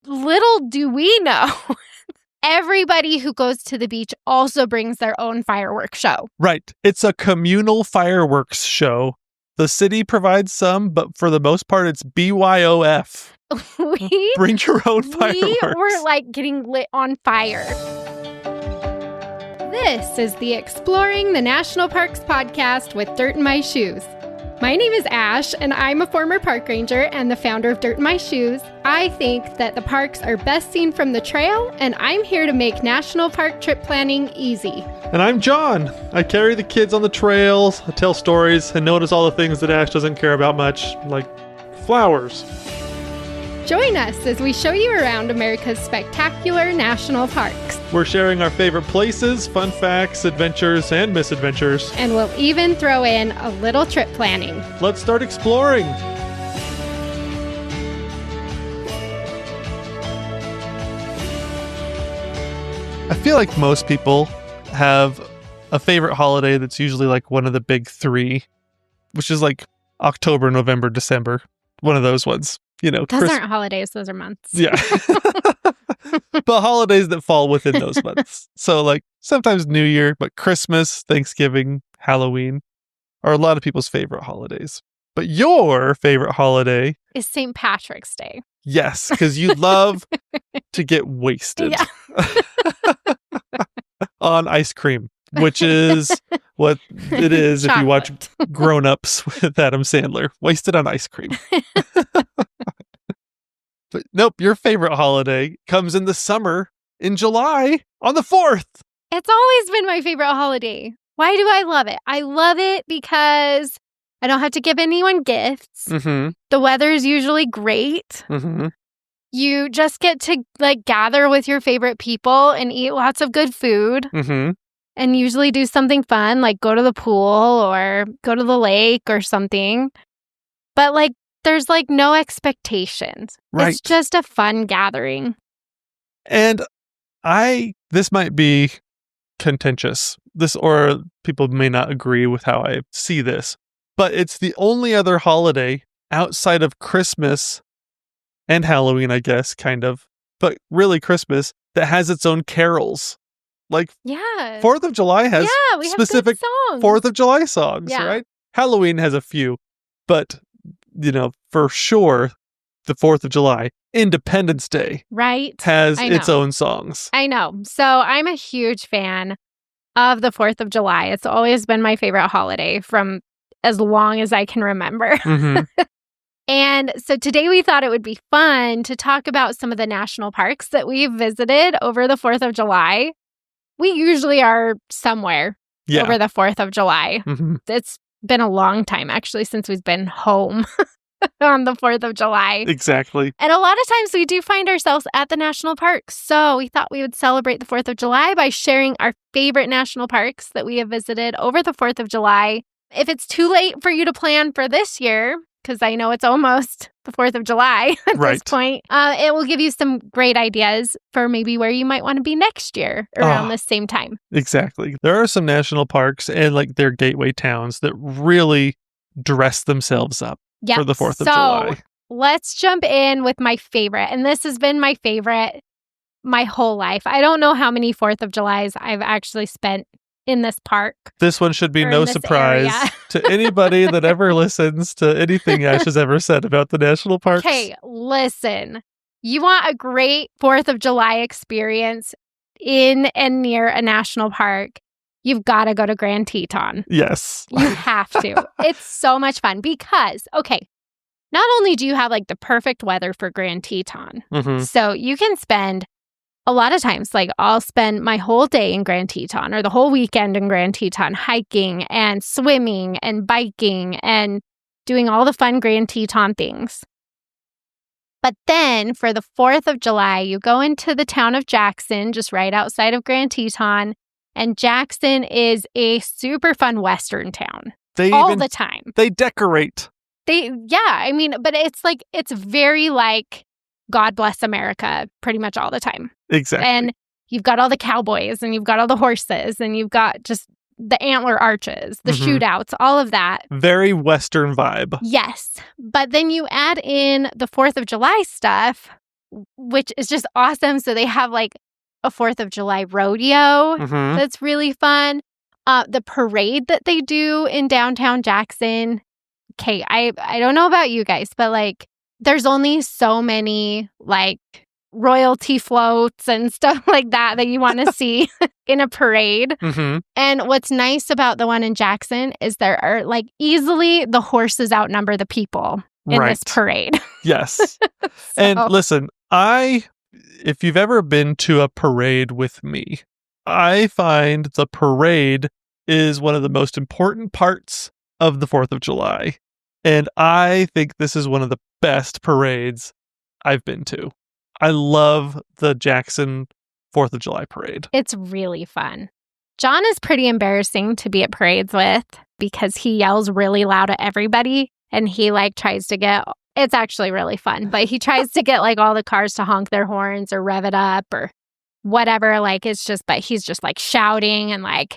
little do we know, everybody who goes to the beach also brings their own fireworks show. Right. It's a communal fireworks show. The city provides some, but for the most part, it's BYOF. Bring your own fireworks. We were like getting lit on fire. This is the Exploring the National Parks podcast with Dirt in My Shoes. My name is Ash, and I'm a former park ranger and the founder of Dirt in My Shoes. I think that the parks are best seen from the trail, and I'm here to make national park trip planning easy. And I'm John. I carry the kids on the trails, I tell stories, and notice all the things that Ash doesn't care about much, like flowers. Join us as we show you around America's spectacular national parks. We're sharing our favorite places, fun facts, adventures, and misadventures. And we'll even throw in a little trip planning. Let's start exploring. I feel like most people have a favorite holiday that's usually like one of the big three, which is like October, November, December. One of those ones. You know, those aren't holidays, those are months. Yeah. But holidays that fall within those months. So like sometimes New Year, but Christmas, Thanksgiving, Halloween are a lot of people's favorite holidays. But your favorite holiday is St. Patrick's Day. Yes, because you love to get wasted. Yeah. On ice cream, which is what it is if you watch Grown Ups with Adam Sandler. Wasted on ice cream. But nope, your favorite holiday comes in the summer in July on the 4th. It's always been my favorite holiday. Why do I love it? I love it because I don't have to give anyone gifts. Mm-hmm. The weather is usually great. Mm-hmm. You just get to like gather with your favorite people and eat lots of good food. Mm-hmm. And usually do something fun, like go to the pool or go to the lake or something. But like, there's like no expectations. Right. It's just a fun gathering. And this might be contentious. Or people may not agree with how I see this. But it's the only other holiday outside of Christmas and Halloween, I guess, kind of. But really Christmas that has its own carols. Like, yeah, 4th of July has we specific have good songs. 4th of July songs, Yeah. right? Halloween has a few, but, you know, for sure, the 4th of July, Independence Day, right, has its own songs. I know. So I'm a huge fan of the 4th of July. It's always been my favorite holiday from as long as I can remember. Mm-hmm. And so today we thought it would be fun to talk about some of the national parks that we've visited over the 4th of July. We usually are somewhere over the 4th of July. Mm-hmm. It's been a long time, actually, since we've been home on the 4th of July. Exactly. And a lot of times we do find ourselves at the national parks. So we thought we would celebrate the 4th of July by sharing our favorite national parks that we have visited over the 4th of July. If it's too late for you to plan for this year, because I know it's almost the 4th of July at this point, it will give you some great ideas for maybe where you might want to be next year around this same time. Exactly. There are some national parks and like their gateway towns that really dress themselves up for the 4th of July. Let's jump in with my favorite. And this has been my favorite my whole life. I don't know how many 4th of Julys I've actually spent in this park. This one should be no surprise to anybody that ever listens to anything Ash has ever said about the national parks. Okay, listen. You want a great 4th of July experience in and near a national park, you've got to go to Grand Teton. Yes. You have to. It's so much fun because, okay, not only do you have like the perfect weather for Grand Teton, so you can spend a lot of times, like I'll spend my whole day in Grand Teton or the whole weekend in Grand Teton hiking and swimming and biking and doing all the fun Grand Teton things. But then for the 4th of July, you go into the town of Jackson, just right outside of Grand Teton. And Jackson is a super fun Western town the time. They decorate. But it's very like God Bless America pretty much all the time. Exactly. And you've got all the cowboys and you've got all the horses and you've got just the antler arches, the shootouts, all of that. Very Western vibe. Yes. But then you add in the 4th of July stuff which is just awesome. So they have like a 4th of July rodeo that's really fun. The parade that they do in downtown Jackson. Okay, I don't know about you guys, but like there's only so many like royalty floats and stuff like that you want to see in a parade. And what's nice about the one in Jackson is there are like easily the horses outnumber the people in this parade. Yes. And listen, if you've ever been to a parade with me, I find the parade is one of the most important parts of the 4th of July. And I think this is one of the best parades I've been to. I love the Jackson 4th of July parade. It's really fun. John is pretty embarrassing to be at parades with because he yells really loud at everybody and he like tries to get, it's actually really fun, but he tries to get like all the cars to honk their horns or rev it up or whatever. Like it's just, but he's just like shouting and like,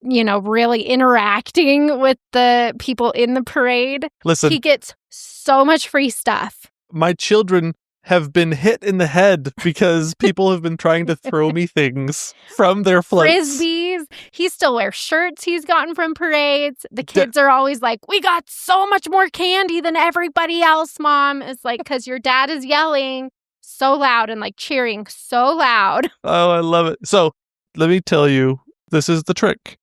you know, really interacting with the people in the parade. Listen, he gets so much free stuff. My children have been hit in the head because people have been trying to throw me things from their floats. Frisbees. He still wears shirts he's gotten from parades. The kids are always like, we got so much more candy than everybody else, Mom. It's like, because your dad is yelling so loud and like cheering so loud. Oh, I love it. So let me tell you, this is the trick.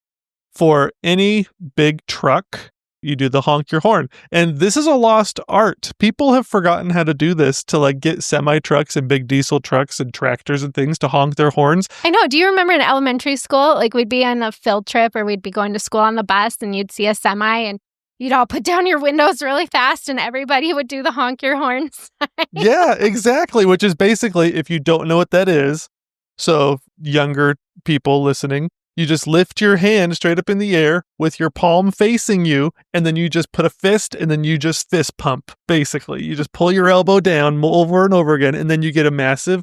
For any big truck, you do the honk your horn. And this is a lost art. People have forgotten how to do this to like get semi trucks and big diesel trucks and tractors and things to honk their horns. I know. Do you remember in elementary school, like we'd be on a field trip or we'd be going to school on the bus and you'd see a semi and you'd all put down your windows really fast and everybody would do the honk your horns. Yeah, exactly. Which is basically, if you don't know what that is, so younger people listening, you just lift your hand straight up in the air with your palm facing you, and then you just put a fist, and then you just fist pump, basically. You just pull your elbow down over and over again, and then you get a massive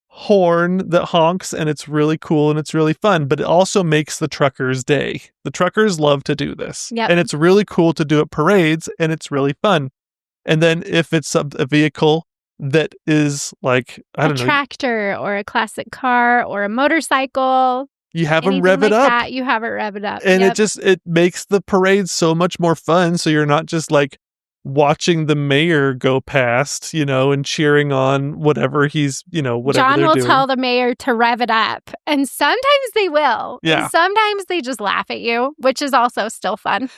horn that honks, and it's really cool, and it's really fun, but it also makes the truckers' day. The truckers love to do this. Yep. And it's really cool to do at parades, and it's really fun. And then if it's a vehicle that is like, I don't know. A tractor or a classic car or a motorcycle. You have them rev it up. That, you have it rev it up. And it makes the parade so much more fun. So you're not just like watching the mayor go past, you know, and cheering on whatever he's, you know, whatever John they're will doing. tell the mayor to rev it up. And sometimes they will. Yeah. And sometimes they just laugh at you, which is also still fun.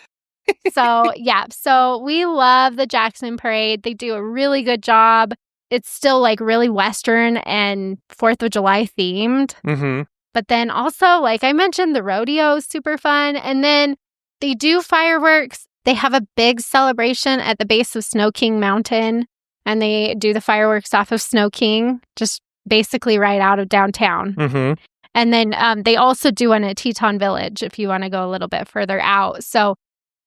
So, yeah. So we love the Jackson Parade. They do a really good job. It's still like really Western and 4th of July themed. Mm-hmm. But then also, like I mentioned, the rodeo is super fun. And then they do fireworks. They have a big celebration at the base of Snow King Mountain. And they do the fireworks off of Snow King, just basically right out of downtown. Mm-hmm. And then they also do one at Teton Village if you want to go a little bit further out. So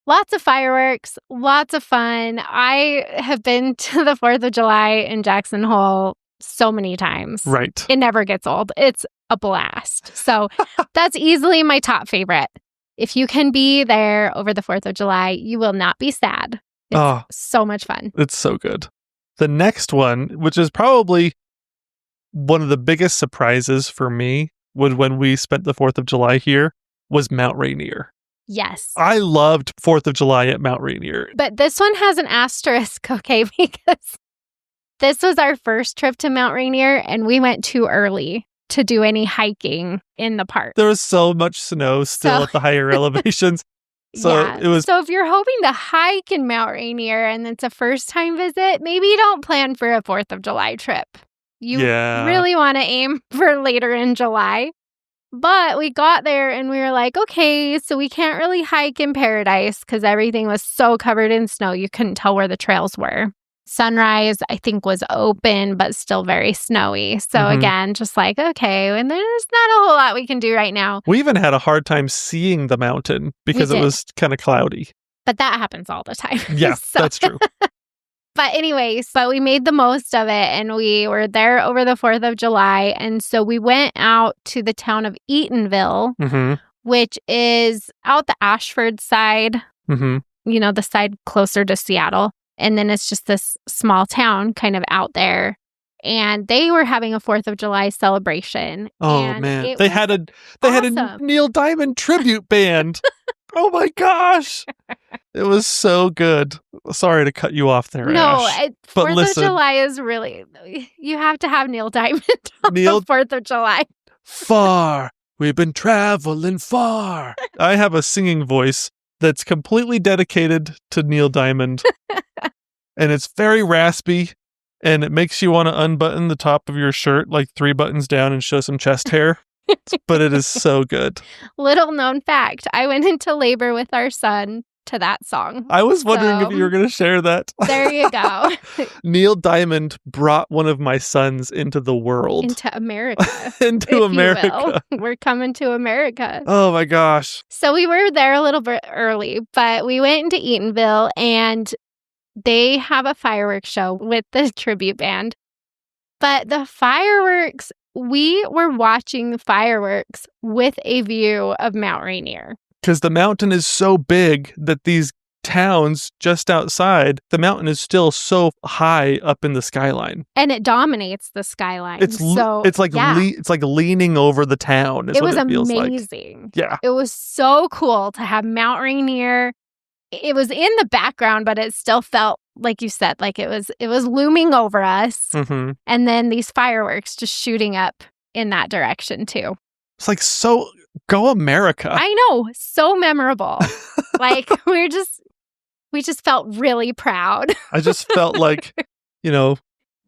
lots of fireworks, lots of fun. I have been to the 4th of July in Jackson Hole so many times. Right. It never gets old. It's a blast. So that's easily my top favorite. If you can be there over the 4th of July, you will not be sad. It's so much fun. It's so good. The next one, which is probably one of the biggest surprises for me, was when we spent the 4th of July here, was Mount Rainier. Yes. I loved 4th of July at Mount Rainier. But this one has an asterisk, okay, because this was our first trip to Mount Rainier and we went too early to do any hiking in the park. There was so much snow still at the higher elevations. So yeah. it was. So if you're hoping to hike in Mount Rainier and it's a first time visit, maybe you don't plan for a 4th of July trip. You really want to aim for later in July. But we got there and we were like, okay, so we can't really hike in Paradise because everything was so covered in snow. You couldn't tell where the trails were. Sunrise, I think, was open, but still very snowy. So again, just like, okay, and there's not a whole lot we can do right now. We even had a hard time seeing the mountain because it was kind of cloudy. But that happens all the time. Yeah, that's true. But anyways, we made the most of it and we were there over the 4th of July. And so we went out to the town of Eatonville, which is out the Ashford side, you know, the side closer to Seattle. And then it's just this small town kind of out there. and they were having a 4th of July celebration. Oh, and man. They had a Neil Diamond tribute band. Oh, my gosh. It was so good. Sorry to cut you off there, No, Ash. 4th of July is really, you have to have Neil Diamond on the 4th of July. Far. We've been traveling far. I have a singing voice that's completely dedicated to Neil Diamond. And it's very raspy. And it makes you want to unbutton the top of your shirt like 3 buttons down and show some chest hair. But it is so good. Little known fact, I went into labor with our son to that song. I was wondering if you were going to share that. There you go. Neil Diamond brought one of my sons into the world. Into America. Into America. We're coming to America. Oh my gosh. So we were there a little bit early, but we went into Eatonville and they have a fireworks show with the tribute band. But the fireworks, we were watching the fireworks with a view of Mount Rainier. Because the mountain is so big that these towns just outside, the mountain is still so high up in the skyline. And it dominates the skyline. It's like leaning over the town. It was amazing. Like. Yeah. It was so cool to have Mount Rainier. It was in the background, but it still felt, like you said, like it was looming over us. Mm-hmm. And then these fireworks just shooting up in that direction too. It's like, so go America. I know. So memorable. Like we just felt really proud. I just felt like,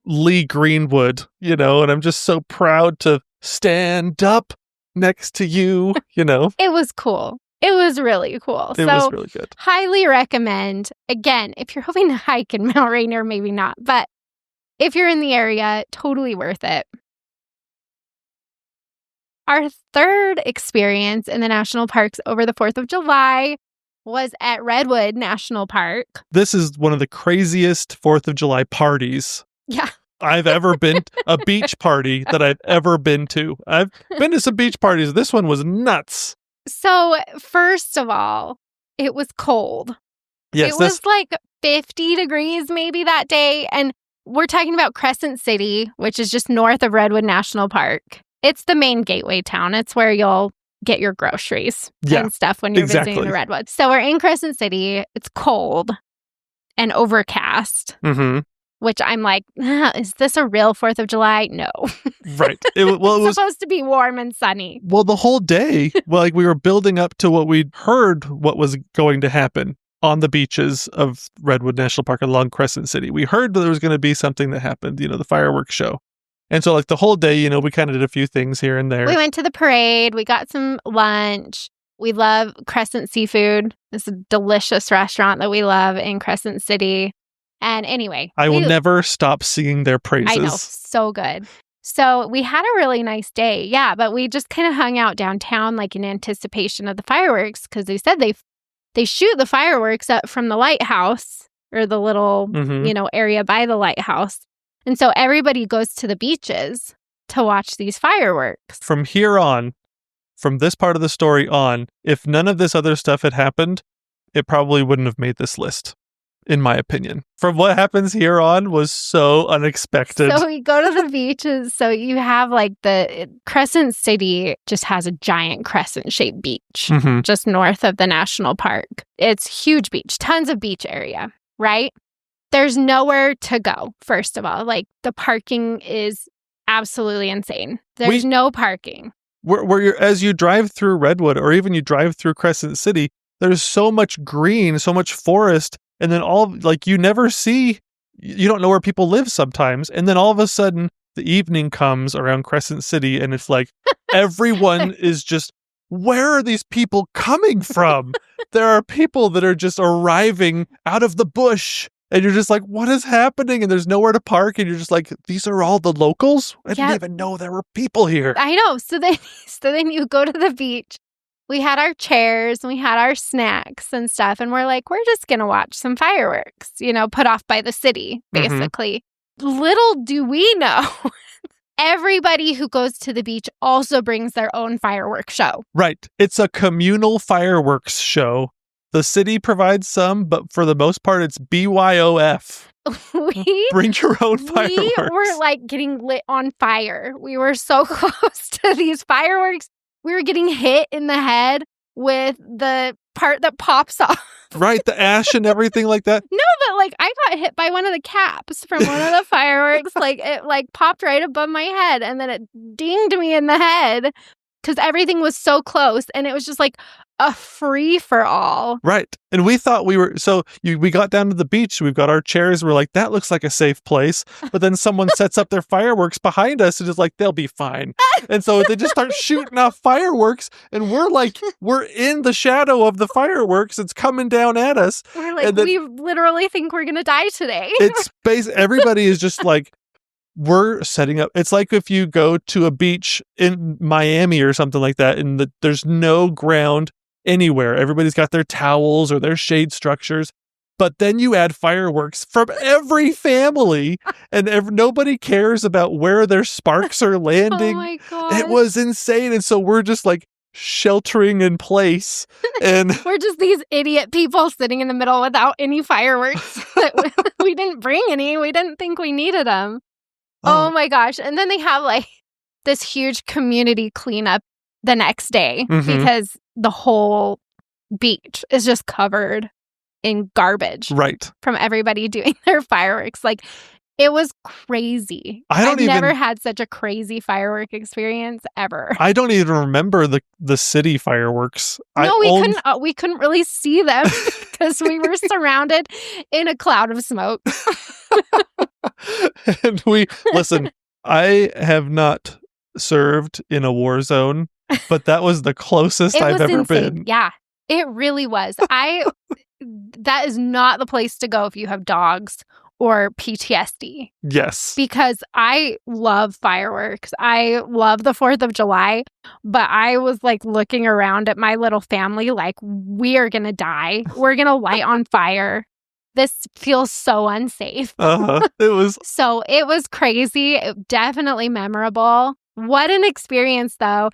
Lee Greenwood, and I'm just so proud to stand up next to you, It was cool. It was really cool. It was really good. Highly recommend. Again, if you're hoping to hike in Mount Rainier, maybe not. But if you're in the area, totally worth it. Our third experience in the national parks over the 4th of July was at Redwood National Park. This is one of the craziest 4th of July parties. Yeah. I've ever been a beach party that I've ever been to. I've been to some beach parties. This one was nuts. So, first of all, it was cold. Yes, it was like 50 degrees maybe that day. And we're talking about Crescent City, which is just north of Redwood National Park. It's the main gateway town. It's where you'll get your groceries and stuff when you're visiting the Redwood. So we're in Crescent City. It's cold and overcast. Mm-hmm. Which I'm like, is this a real 4th of July? No. Right. It was supposed to be warm and sunny. Well, the whole day, we were building up to what we'd heard what was going to happen on the beaches of Redwood National Park along Crescent City. We heard that there was going to be something that happened, the fireworks show. And so the whole day, we kind of did a few things here and there. We went to the parade. We got some lunch. We love Crescent Seafood. It's a delicious restaurant that we love in Crescent City. And anyway, I will never stop singing their praises. I know, so good. So we had a really nice day. Yeah, but we just kind of hung out downtown in anticipation of the fireworks because they said they shoot the fireworks up from the lighthouse or the little, area by the lighthouse. And so everybody goes to the beaches to watch these fireworks. From here on, from this part of the story on, if none of this other stuff had happened, it probably wouldn't have made this list. In my opinion, from what happens here on was so unexpected. So we go to the beaches. So you have the Crescent City just has a giant crescent-shaped beach just north of the national park. It's huge beach, tons of beach area, right? There's nowhere to go, first of all. The parking is absolutely insane. There's no parking. As you drive through Redwood or even you drive through Crescent City, there's so much green, so much forest. And then you never see, you don't know where people live sometimes. And then all of a sudden, the evening comes around Crescent City and it's like, everyone is just, where are these people coming from? There are people that are just arriving out of the bush. And you're just like, what is happening? And there's nowhere to park. And you're just like, these are all the locals? I didn't even know there were people here. I know. So then you go to the beach. We had our chairs and we had our snacks and stuff. And we're like, we're just going to watch some fireworks, put off by the city, basically. Little do we know, everybody who goes to the beach also brings their own fireworks show. Right. It's a communal fireworks show. The city provides some, but for the most part, it's BYOF. Bring your own fireworks. We were like getting lit on fire. We were so close to these fireworks. We were getting hit in the head with the part that pops off. Right, the ash and everything like that. No, but like I got hit by one of the caps from one of the fireworks. Like it like popped right above my head and then it dinged me in the head because everything was so close and it was just like a free for all. Right. And we thought we got down to the beach. We've got our chairs. We're like, that looks like a safe place. But then someone sets up their fireworks behind us and is like, they'll be fine. And so they just start shooting off fireworks. And we're in the shadow of the fireworks. It's coming down at us. We're like, we literally think we're going to die today. Everybody is just like, we're setting up. It's like if you go to a beach in Miami or something like that, and there's no ground anywhere. Everybody's got their towels or their shade structures. But then you add fireworks from every family, and nobody cares about where their sparks are landing. Oh my God. It was insane. And so we're just like sheltering in place. And we're just these idiot people sitting in the middle without any fireworks. We didn't bring any. We didn't think we needed them. Oh my gosh. And then they have like this huge community cleanup the next day because the whole beach is just covered in garbage. Right. From everybody doing their fireworks. Like it was crazy. I've never had such a crazy firework experience ever. I don't even remember the city fireworks. No, we couldn't really see them because we were surrounded in a cloud of smoke. And listen, I have not served in a war zone, but that was the closest I've ever been. Yeah, it really was. That is not the place to go if you have dogs or PTSD. Yes. Because I love fireworks. I love the 4th of July, but I was like looking around at my little family like, we are going to die. We're going to light on fire. This feels so unsafe. It was crazy. Definitely memorable. What an experience, though.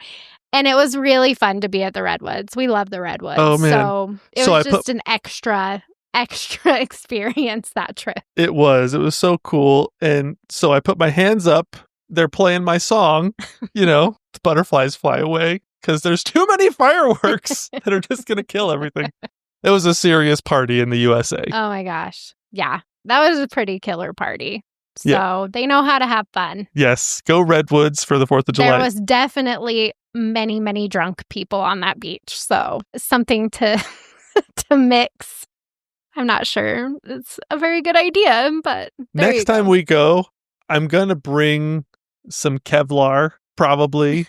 And it was really fun to be at the Redwoods. We love the Redwoods. Oh, man. So it was just an extra experience that trip. It was so cool. And so I put my hands up. They're playing my song, the butterflies fly away, because there's too many fireworks that are just going to kill everything. It was a serious party in the USA. Oh my gosh. Yeah. That was a pretty killer party. So They know how to have fun. Yes. Go Redwoods for the 4th of July. There was definitely many, many drunk people on that beach. So something to mix. I'm not sure it's a very good idea, but next time we go, I'm going to bring some Kevlar, probably.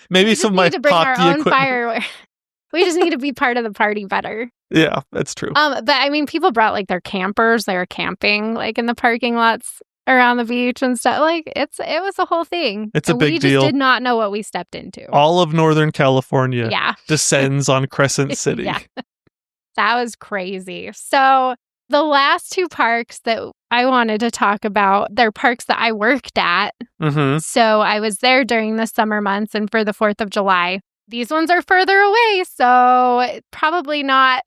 Maybe some of my hockey equipment. We just need to be part of the party better. Yeah, that's true. But I mean, people brought like their campers. They were camping like in the parking lots around the beach and stuff. Like it was a whole thing. It's a big deal. We just did not know what we stepped into. All of Northern California descends on Crescent City. Yeah. That was crazy. So the last 2 parks that I wanted to talk about, they're parks that I worked at. So I was there during the summer months and for the 4th of July. These ones are further away, so probably not,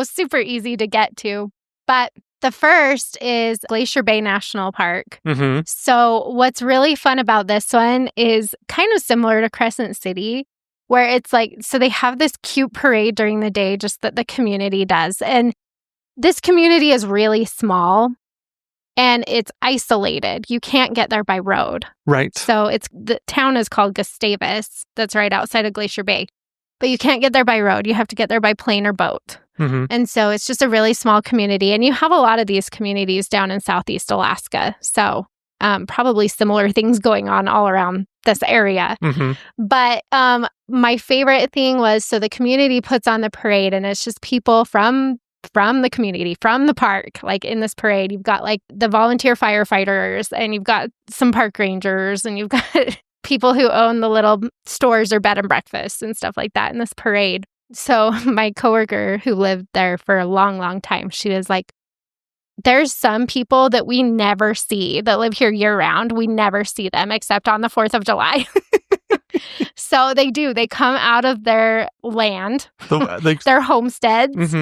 super easy to get to. But the first is Glacier Bay National Park. So what's really fun about this one is kind of similar to Crescent City, where it's like, so they have this cute parade during the day, just that the community does. And this community is really small. And it's isolated. You can't get there by road. Right. So the town is called Gustavus. That's right outside of Glacier Bay. But you can't get there by road. You have to get there by plane or boat. And so it's just a really small community. And you have a lot of these communities down in Southeast Alaska. So probably similar things going on all around this area. But my favorite thing was, so the community puts on the parade and it's just people from the community, from the park. Like in this parade, you've got like the volunteer firefighters and you've got some park rangers and you've got people who own the little stores or bed and breakfast and stuff like that in this parade. So my coworker who lived there for a long, long time, she was like, there's some people that we never see that live here year round. We never see them except on the 4th of July. So they do. They come out of their land, their homesteads.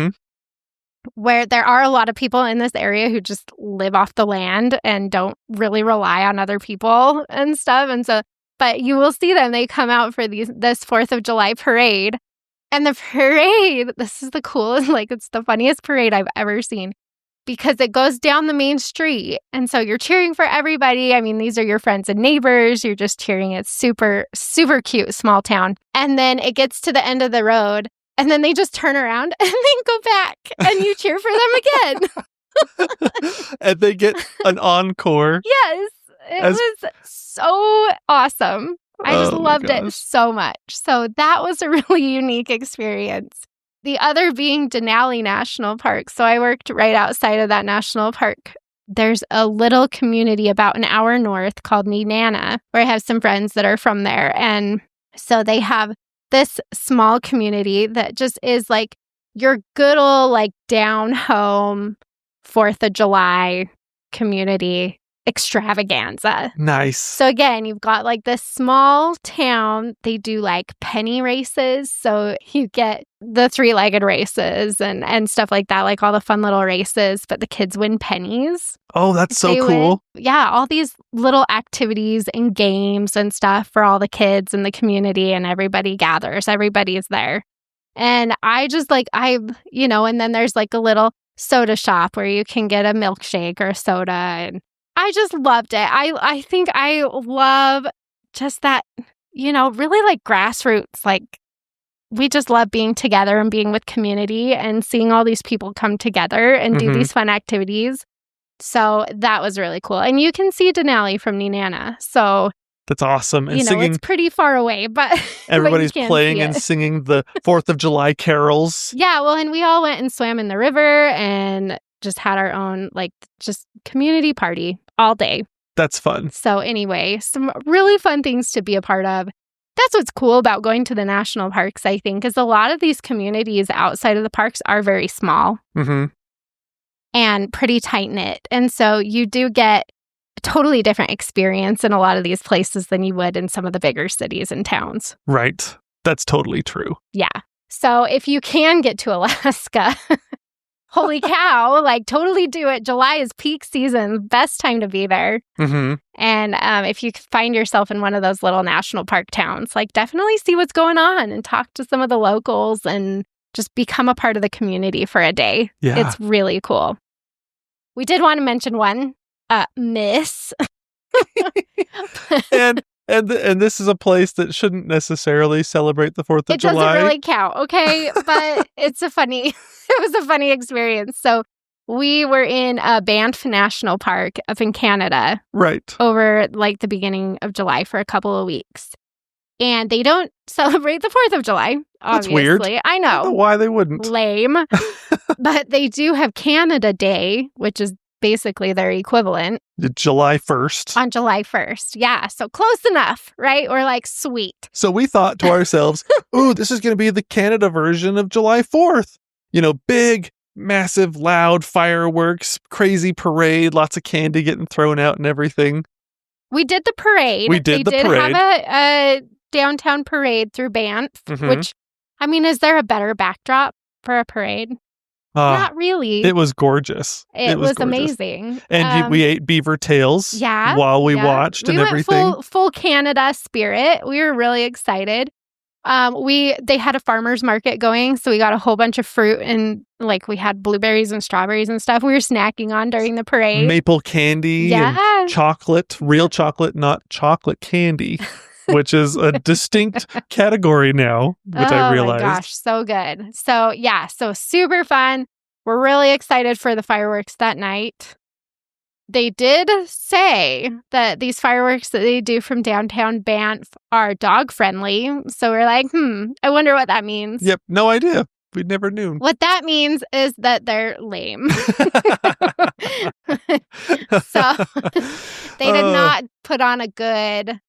where there are a lot of people in this area who just live off the land and don't really rely on other people and stuff. And so, but you will see them. They come out for this 4th of July parade. And the parade, this is the coolest, like it's the funniest parade I've ever seen because it goes down the main street. And so you're cheering for everybody. I mean, these are your friends and neighbors. You're just cheering. It's super, super cute, small town. And then it gets to the end of the road. And then they just turn around and then go back and you cheer for them again. And they get an encore. Yes. It was so awesome. I just loved it so much. So that was a really unique experience. The other being Denali National Park. So I worked right outside of that national park. There's a little community about an hour north called Nenana, where I have some friends that are from there. And so they have this small community that just is like your good old like down home 4th of July community extravaganza. Nice. So again, you've got like this small town. They do like penny races. So you get the 3-legged races and stuff like that, like all the fun little races, but the kids win pennies. Oh, that's so cool. Yeah, all these little activities and games and stuff for all the kids in the community, and everybody gathers. Everybody's there. And I just like, and then there's like a little soda shop where you can get a milkshake or a soda, and I just loved it. I think I love just that, really like grassroots. Like we just love being together and being with community and seeing all these people come together and do these fun activities. So that was really cool. And you can see Denali from Nenana. So that's awesome. And singing, it's pretty far away, but everybody's playing and singing the 4th of July carols. Yeah, well, and we all went and swam in the river and just had our own like just community party all day. That's fun. So anyway, some really fun things to be a part of. That's what's cool about going to the national parks, I think, is a lot of these communities outside of the parks are very small and pretty tight-knit. And so you do get a totally different experience in a lot of these places than you would in some of the bigger cities and towns. Right. That's totally true. Yeah. So if you can get to Alaska, holy cow, like totally do it. July is peak season, best time to be there. And if you find yourself in one of those little national park towns, like definitely see what's going on and talk to some of the locals and just become a part of the community for a day. Yeah. It's really cool. We did want to mention one, Miss. and this is a place that shouldn't necessarily celebrate the 4th of July. It doesn't really count, okay? But it was a funny experience. So we were in Banff National Park up in Canada. Right. Over like the beginning of July for a couple of weeks. And they don't celebrate the 4th of July, obviously. That's weird. I know. I don't know why they wouldn't. Lame. But they do have Canada Day, which is basically their equivalent. July 1st. On July 1st. Yeah. So close enough, right? We're like, sweet. So we thought to ourselves, ooh, this is going to be the Canada version of July 4th. Big, massive, loud fireworks, crazy parade, lots of candy getting thrown out and everything. We did the parade. They did have a downtown parade through Banff, which, I mean, is there a better backdrop for a parade? Not really. It was gorgeous. It was amazing. And we ate beaver tails while we watched and everything. Went full Canada spirit. We were really excited. They had a farmer's market going, so we got a whole bunch of fruit and like we had blueberries and strawberries and stuff we were snacking on during the parade. Maple candy and chocolate, real chocolate, not chocolate candy, which is a distinct category now, which I realized. Oh my gosh, so good. So yeah, so super fun. We're really excited for the fireworks that night. They did say that these fireworks that they do from downtown Banff are dog friendly. So we're like, I wonder what that means. Yep, no idea. We never knew. What that means is that they're lame. So they did not put on a good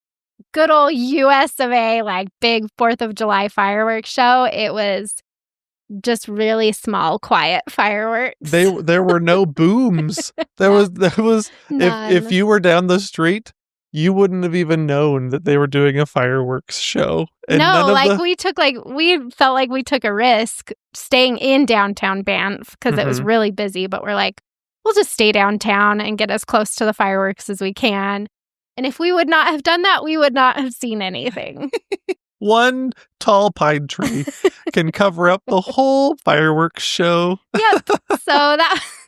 old US of A, like big 4th of July fireworks show. It was just really small, quiet fireworks. There were no booms. There was None. if you were down the street you wouldn't have even known that they were doing a fireworks show. And we felt like we took a risk staying in downtown Banff because it was really busy, but we're like, we'll just stay downtown and get as close to the fireworks as we can. And if we would not have done that, we would not have seen anything. One tall pine tree can cover up the whole fireworks show. Yep. So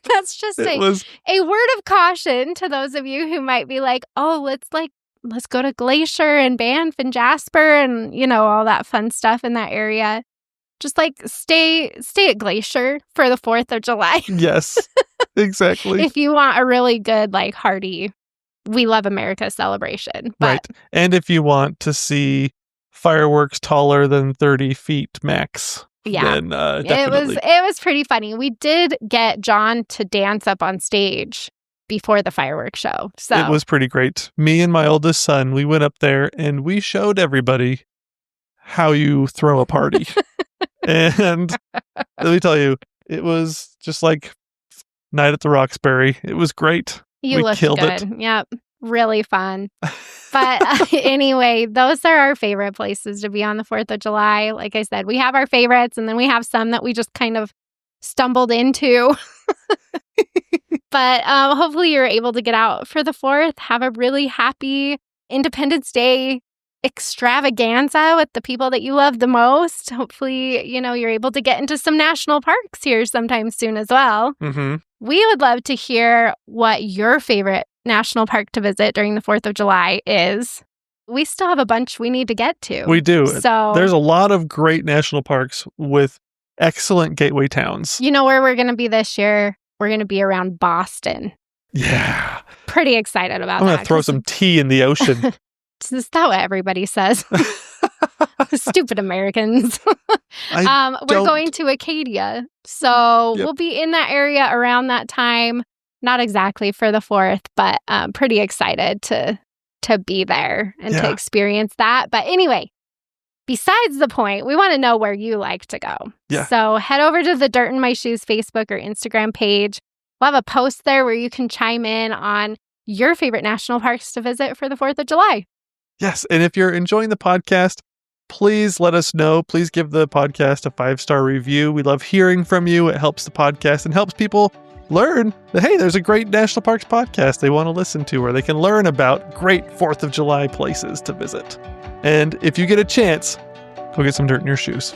that's just a word of caution to those of you who might be like, oh, let's go to Glacier and Banff and Jasper and, all that fun stuff in that area. Just stay at Glacier for the 4th of July. Yes, exactly. If you want a really good, hearty, we love America celebration. But, right. And if you want to see fireworks taller than 30 feet max. Yeah. Then, definitely. It was pretty funny. We did get John to dance up on stage before the fireworks show. So it was pretty great. Me and my oldest son, we went up there and we showed everybody how you throw a party. And let me tell you, it was just like Night at the Roxbury. It was great. We killed good. It. Yep. Really fun. But anyway, those are our favorite places to be on the 4th of July. Like I said, we have our favorites and then we have some that we just kind of stumbled into. But hopefully you're able to get out for the 4th, have a really happy Independence Day extravaganza with the people that you love the most. Hopefully, you're able to get into some national parks here sometime soon as well. Mm-hmm. We would love to hear what your favorite national park to visit during the 4th of July is. We still have a bunch we need to get to. We do. So there's a lot of great national parks with excellent gateway towns. You know where we're going to be this year? We're going to be around Boston. Yeah. Pretty excited about that. I'm going to throw some tea in the ocean. Is that what everybody says? Stupid Americans. We're going to Acadia. So we'll be in that area around that time. Not exactly for the 4th, but pretty excited to be there and to experience that. But anyway, besides the point, we want to know where you like to go. Yeah. So head over to the Dirt in My Shoes Facebook or Instagram page. We'll have a post there where you can chime in on your favorite national parks to visit for the 4th of July. Yes. And if you're enjoying the podcast, please let us know. Please give the podcast a 5-star review. We love hearing from you. It helps the podcast and helps people learn that, hey, there's a great National Parks podcast they want to listen to, or they can learn about great 4th of July places to visit. And if you get a chance, go get some dirt in your shoes.